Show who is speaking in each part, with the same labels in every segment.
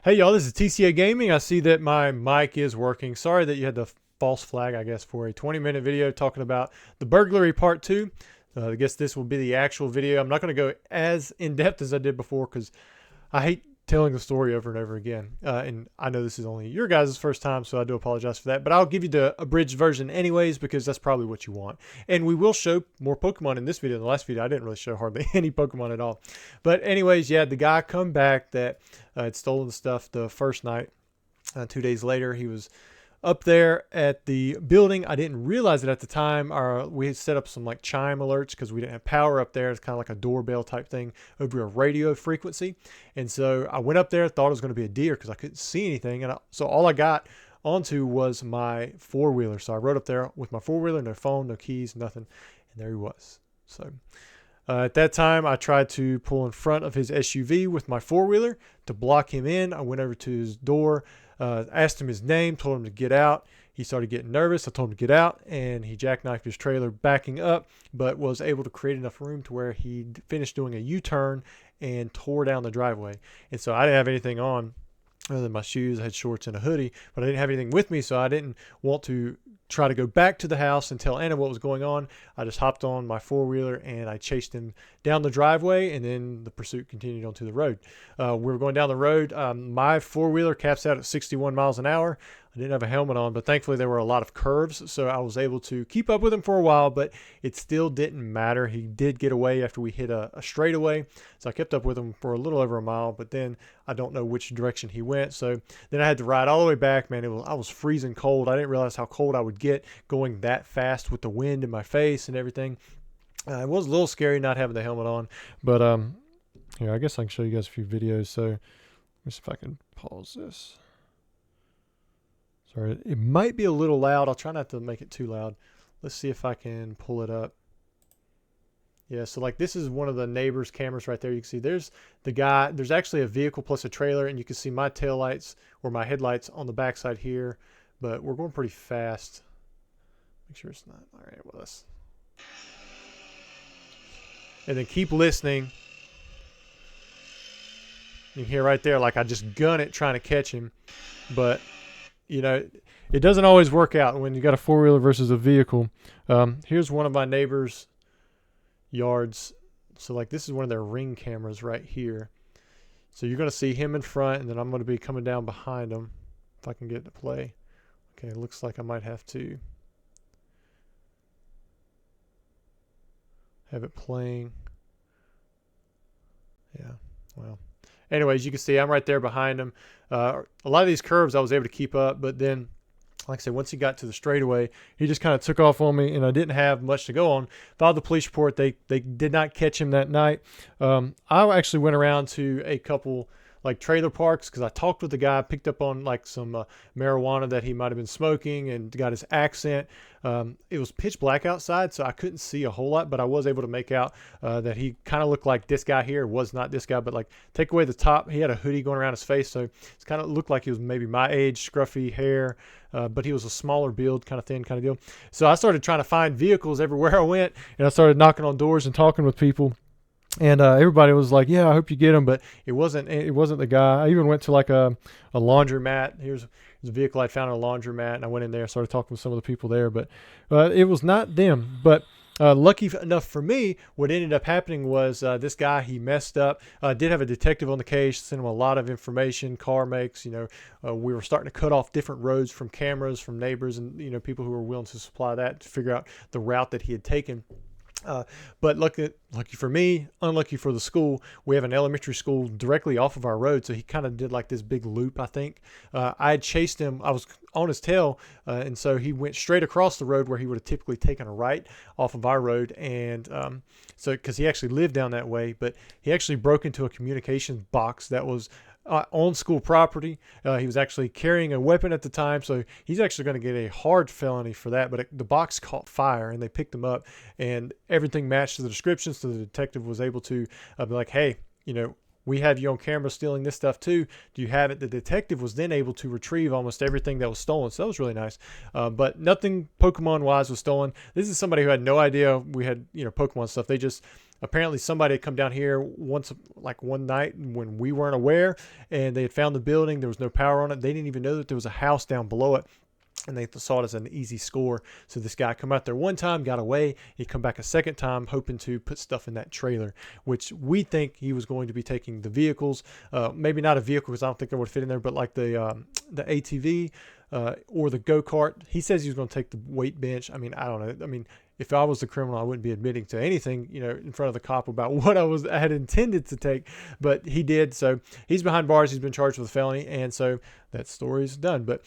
Speaker 1: Hey y'all, this is TCA Gaming. I see that my mic is working. Sorry that you had the false flag, I guess, for a 20-minute video talking about the Burglary Part 2. I guess this will be the actual video. I'm not going to go as in-depth as I did before because I hate telling the story over and over again. And I know this is only your guys' first time, so I do apologize for that. But I'll give you the abridged version anyways because that's probably what you want. And we will show more Pokemon in this video. In the last video, I didn't really show hardly any Pokemon at all. But anyways, yeah, the guy come back that had stolen the stuff the first night. 2 days later, he was up there at the building. I didn't realize it at the time. We had set up some like chime alerts because we didn't have power up there. It's kind of like a doorbell type thing over a radio frequency. And so I went up there, thought it was going to be a deer because I couldn't see anything. And so all I got onto was my four-wheeler. So I rode up there with my four-wheeler, no phone, no keys, nothing. And there he was. So at that time, I tried to pull in front of his SUV with my four-wheeler to block him in. I went over to his door, asked him his name, told him to get out. He started getting nervous. I told him to get out, and he jackknifed his trailer backing up, but was able to create enough room to where he finished doing a U-turn and tore down the driveway. And so I didn't have anything on other than my shoes. I had shorts and a hoodie, but I didn't have anything with me, so I didn't want to try to go back to the house and tell Anna what was going on. I just hopped on my four-wheeler and I chased him down the driveway, and then the pursuit continued onto the road. We were going down the road. My four-wheeler caps out at 61 miles an hour. I didn't have a helmet on, but thankfully there were a lot of curves, so I was able to keep up with him for a while, but it still didn't matter. He did get away after we hit a straightaway, so I kept up with him for a little over a mile, but then I don't know which direction he went, so then I had to ride all the way back. Man, I was freezing cold. I didn't realize how cold I would get going that fast with the wind in my face and everything. It was a little scary not having the helmet on, but here, I guess I can show you guys a few videos, so let me see if I can pause this. Sorry, it might be a little loud. I'll try not to make it too loud. Let's see if I can pull it up. Yeah, so like this is one of the neighbor's cameras right there. You can see there's the guy. There's actually a vehicle plus a trailer, and you can see my taillights or my headlights on the backside here, but we're going pretty fast. Make sure it's not. All right, well, let's. And then keep listening. You can hear right there, like I just gun it trying to catch him, but you know, it doesn't always work out when you got a four-wheeler versus a vehicle. Here's one of my neighbor's yards. So like this is one of their ring cameras right here. So you're going to see him in front, and then I'm going to be coming down behind him if I can get it to play. Okay, it looks like I might have to have it playing. Yeah, well. Anyways, you can see I'm right there behind him. A lot of these curves I was able to keep up, but then, like I said, once he got to the straightaway, he just kind of took off on me, and I didn't have much to go on. Filed the police report. They did not catch him that night. I actually went around to a couple like trailer parks because I talked with the guy, picked up on like some marijuana that he might have been smoking, and got his accent. It was pitch black outside, so I couldn't see a whole lot, but I was able to make out that he kind of looked like this guy here. Was not this guy, but like take away the top, he had a hoodie going around his face, so it's kind of looked like he was maybe my age, scruffy hair, but he was a smaller build, kind of thin kind of deal. So I started trying to find vehicles everywhere I went, and I started knocking on doors and talking with people. And everybody was like, "Yeah, I hope you get him," but it wasn't the guy. I even went to like a laundromat. Here's a vehicle I found at a laundromat, and I went in there and started talking with some of the people there, but it was not them. But lucky enough for me, what ended up happening was this guy, he messed up. Did have a detective on the case, sent him a lot of information, car makes. We were starting to cut off different roads from cameras, from neighbors, and people who were willing to supply that to figure out the route that he had taken. But lucky for me, unlucky for the school, we have an elementary school directly off of our road, so he kind of did like this big loop, I think. I had chased him. I was on his tail, and so he went straight across the road where he would have typically taken a right off of our road. And so because he actually lived down that way, but he actually broke into a communications box that was on school property. He was actually carrying a weapon at the time, so he's actually going to get a hard felony for that. But the box caught fire, and they picked him up, and everything matched the description, so the detective was able to be like, "Hey, we have you on camera stealing this stuff too. Do you have it?" The detective was then able to retrieve almost everything that was stolen, so that was really nice. But nothing Pokemon-wise was stolen. This is somebody who had no idea we had Pokemon stuff. They just apparently somebody had come down here once, like one night when we weren't aware, and they had found the building. There was no power on it. They didn't even know that there was a house down below it, and they saw it as an easy score. So this guy come out there one time, got away. He come back a second time, hoping to put stuff in that trailer, which we think he was going to be taking the vehicles. Maybe not a vehicle, because I don't think they would fit in there, but like the ATV or the go-kart. He says he was going to take the weight bench. I mean, I don't know. I mean, if I was the criminal, I wouldn't be admitting to anything, you know, in front of the cop about what I had intended to take, but he did. So he's behind bars. He's been charged with a felony, and so that story's done. But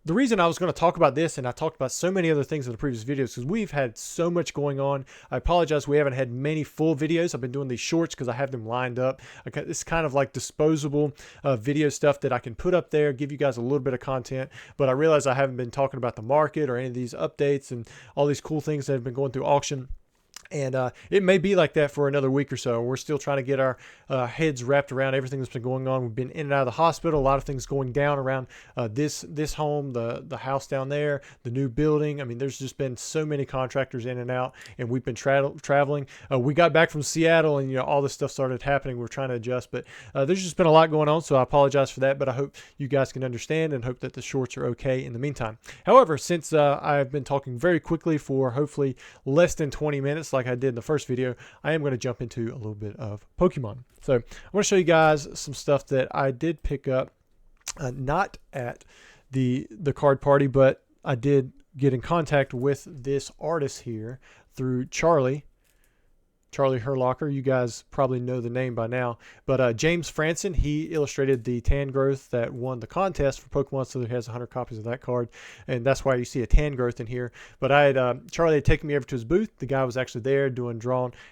Speaker 1: the reason I was going to talk about this, and I talked about so many other things in the previous videos, because we've had so much going on. I apologize, we haven't had many full videos. I've been doing these shorts because I have them lined up. It's kind of like disposable video stuff that I can put up there, give you guys a little bit of content. But I realize I haven't been talking about the market or any of these updates and all these cool things that have been going through auction. And it may be like that for another week or so. We're still trying to get our heads wrapped around everything that's been going on. We've been in and out of the hospital. A lot of things going down around this home, the house down there, the new building. I mean, there's just been so many contractors in and out, and we've been traveling. We got back from Seattle, and all this stuff started happening. We're trying to adjust, but there's just been a lot going on. So I apologize for that, but I hope you guys can understand, and hope that the shorts are okay in the meantime. However, since I've been talking very quickly for hopefully less than 20 minutes, like I did in the first video, I am going to jump into a little bit of Pokemon. So I want to show you guys some stuff that I did pick up, not at the card party, but I did get in contact with this artist here through Charlie Herlocker. You guys probably know the name by now, but James Franson, he illustrated the tan growth that won the contest for Pokemon, so he has 100 copies of that card, and that's why you see a tan growth in here. But I had Charlie had taken me over to his booth. The guy was actually there doing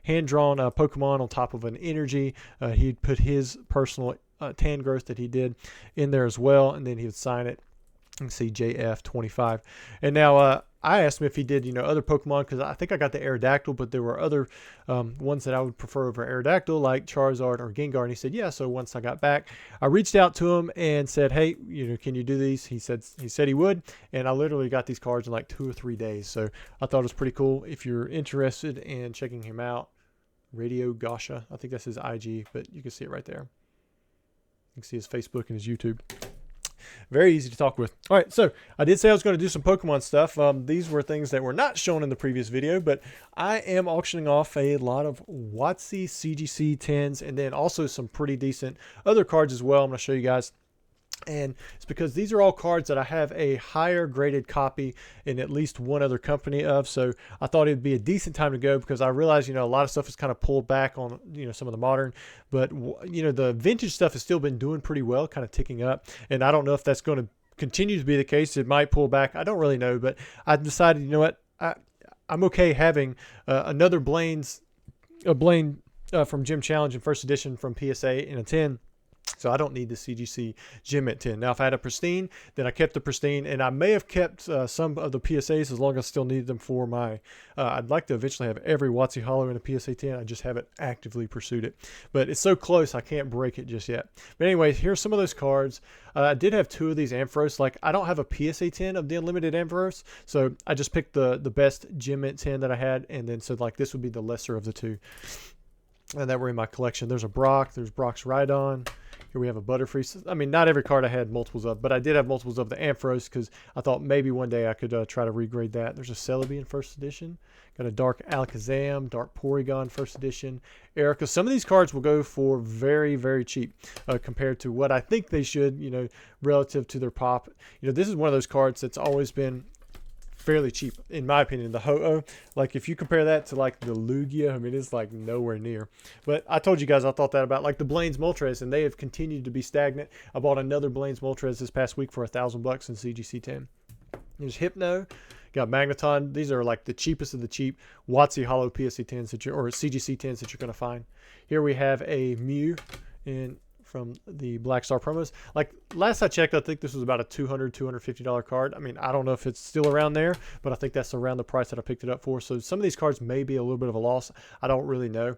Speaker 1: hand-drawn Pokemon on top of an energy. He'd put his personal tan growth that he did in there as well, and then he would sign it. You can see JF25. And now I asked him if he did, other Pokemon, because I think I got the Aerodactyl, but there were other ones that I would prefer over Aerodactyl, like Charizard or Gengar. And he said, yeah. So once I got back, I reached out to him and said, hey, can you do these? He said he would. And I literally got these cards in like 2 or 3 days. So I thought it was pretty cool. If you're interested in checking him out, Radio Gasha, I think that's his IG, but you can see it right there. You can see his Facebook and his YouTube. Very easy to talk with. All right, so I did say I was going to do some Pokemon stuff. These were things that were not shown in the previous video, but I am auctioning off a lot of WotC CGC 10s, and then also some pretty decent other cards as well. I'm going to show you guys. And it's because these are all cards that I have a higher graded copy in at least one other company of. So I thought it'd be a decent time to go, because I realize, a lot of stuff is kind of pulled back on, some of the modern, but the vintage stuff has still been doing pretty well, kind of ticking up. And I don't know if that's going to continue to be the case. It might pull back. I don't really know, but I decided, you know what, I'm okay having another Blaine from Gym Challenge in first edition from PSA in a 10. So I don't need the CGC Gym at 10. Now, if I had a Pristine, then I kept the Pristine, and I may have kept some of the PSAs as long as I still needed them for my, I'd like to eventually have every WotC Holo in a PSA 10. I just haven't actively pursued it. But it's so close, I can't break it just yet. But anyway, here's some of those cards. I did have 2 of these Ampharos. Like, I don't have a PSA 10 of the Unlimited Ampharos, so I just picked the best Gym at 10 that I had, and then so like this would be the lesser of the 2. And that were in my collection. There's a Brock, there's Brock's Rhydon. Here we have a Butterfree. I mean, not every card I had multiples of, but I did have multiples of the Ampharos, because I thought maybe one day I could try to regrade that. There's a Celebi in first edition. Got a Dark Alakazam, Dark Porygon first edition. Erica. Some of these cards will go for very, very cheap compared to what I think they should, relative to their pop. This is one of those cards that's always been fairly cheap, in my opinion. The Ho-Oh, like if you compare that to like the Lugia, I mean, it's like nowhere near. But I told you guys I thought that about like the Blaine's Moltres, and they have continued to be stagnant. I bought another Blaine's Moltres this past week for $1,000 in CGC 10. There's Hypno, got Magneton. These are like the cheapest of the cheap WotC Holo PSA 10s or CGC 10s that you're going to find. Here we have a Mew in from the Black Star promos. Like last I checked, I think this was about a $250 card. I mean, I don't know if it's still around there, but I think that's around the price that I picked it up for. So some of these cards may be a little bit of a loss. I don't really know.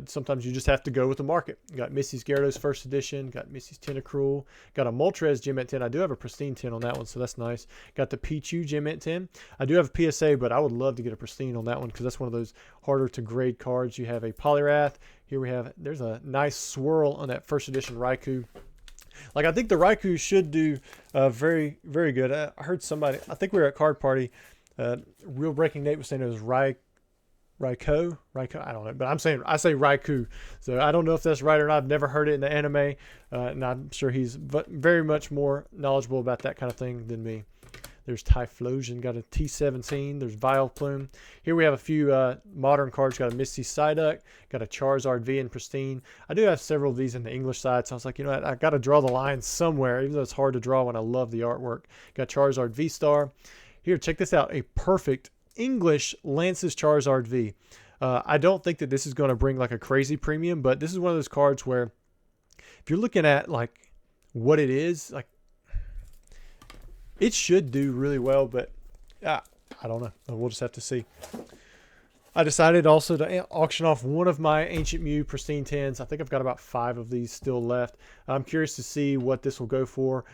Speaker 1: Sometimes you just have to go with the market. Got Missy's Gyarados first edition, got Missy's Tentacruel, got a Moltres Gem at 10. I do have a pristine 10 on that one, so that's nice. Got the Pichu Gem at 10. I do have a PSA, but I would love to get a pristine on that one because that's one of those harder to grade cards. You have a Poliwrath. Here we have, there's a nice swirl on that first edition Raikou. Like, I think the Raikou should do very, very good. I heard somebody, I think we were at Card Party, Real Breaking Nate was saying it was Raikou, I don't know, but I say Raikou. So I don't know if that's right or not. I've never heard it in the anime, and I'm sure he's very much more knowledgeable about that kind of thing than me. There's Typhlosion, got a T17. There's Vileplume. Here we have a few modern cards. Got a Misty Psyduck, got a Charizard V in pristine. I do have several of these in the English side, so I was like, you know what, I got to draw the line somewhere, even though it's hard to draw when I love the artwork. Got Charizard V-Star. Here, check this out, a perfect English Lance's Charizard V. I don't think that this is going to bring like a crazy premium, but this is one of those cards where if you're looking at like what it is, like it should do really well, but I don't know. We'll just have to see. I decided also to auction off one of my Ancient Mew Pristine 10s. I think I've got about 5 of these still left. I'm curious to see what this will go for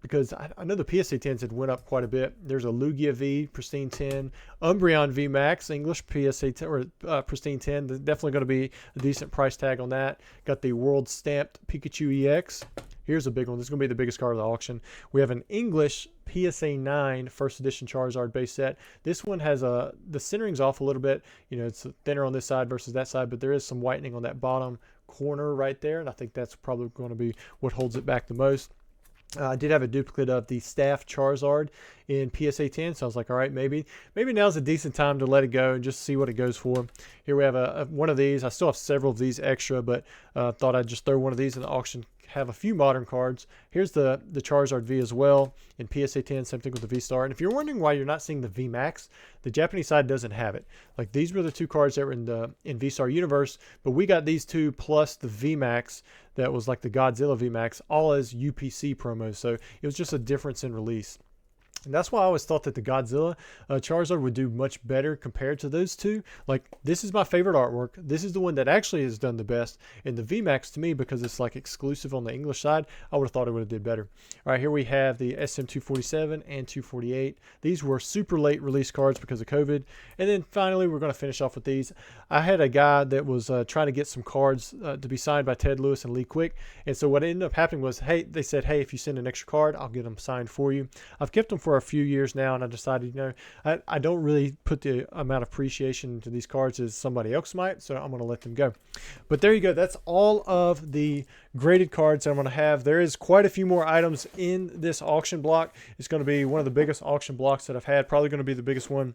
Speaker 1: because I know the PSA 10s had went up quite a bit. There's a Lugia V Pristine 10, Umbreon V Max English PSA 10 or Pristine 10. There's definitely going to be a decent price tag on that. Got the World Stamped Pikachu EX. Here's a big one. This is going to be the biggest card of the auction. We have an English PSA 9 first edition Charizard base set. This one has the centering's off a little bit. You know, it's thinner on this side versus that side, but there is some whitening on that bottom corner right there, and I think that's probably going to be what holds it back the most. I did have a duplicate of the Staff Charizard in PSA 10, so I was like, all right, maybe now's a decent time to let it go and just see what it goes for. Here we have one of these. I still have several of these extra, but thought I'd just throw one of these in the auction. Have a few modern cards. Here's the Charizard V as well in PSA 10, same thing with the V-Star. And if you're wondering why you're not seeing the V-Max, the Japanese side doesn't have it. Like, these were the 2 cards that were in V-Star Universe, but we got these 2 plus the V-Max that was like the Godzilla V-Max, all as UPC promos. So it was just a difference in release. And that's why I always thought that the Godzilla Charizard would do much better compared to those 2. Like, this is my favorite artwork. This is the one that actually has done the best. And the VMAX, to me, because it's like exclusive on the English side, I would have thought it would have did better. All right, here we have the SM247 and 248. These were super late release cards because of COVID. And then finally, we're going to finish off with these. I had a guy that was trying to get some cards to be signed by Ted Lewis and Lee Quick. And so what ended up happening was, they said, hey, if you send an extra card, I'll get them signed for you. I've kept them for a few years now, and I decided, you know, I don't really put the amount of appreciation into these cards as somebody else might, so I'm going to let them go. But there you go. That's all of the graded cards that I'm going to have. There is quite a few more items in this auction block. It's going to be one of the biggest auction blocks that I've had, probably going to be the biggest one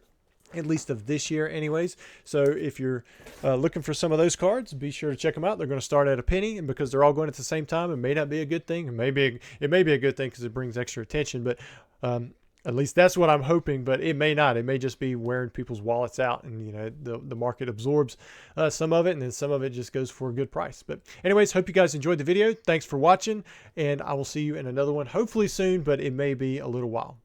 Speaker 1: at least of this year anyways. So if you're looking for some of those cards, be sure to check them out. They're going to start at a penny, and because they're all going at the same time, it may not be a good thing. It may be a good thing because it brings extra attention, but at least that's what I'm hoping, but it may not. It may just be wearing people's wallets out, and you know, the market absorbs some of it, and then some of it just goes for a good price. But anyways, hope you guys enjoyed the video. Thanks for watching, and I will see you in another one hopefully soon, but it may be a little while.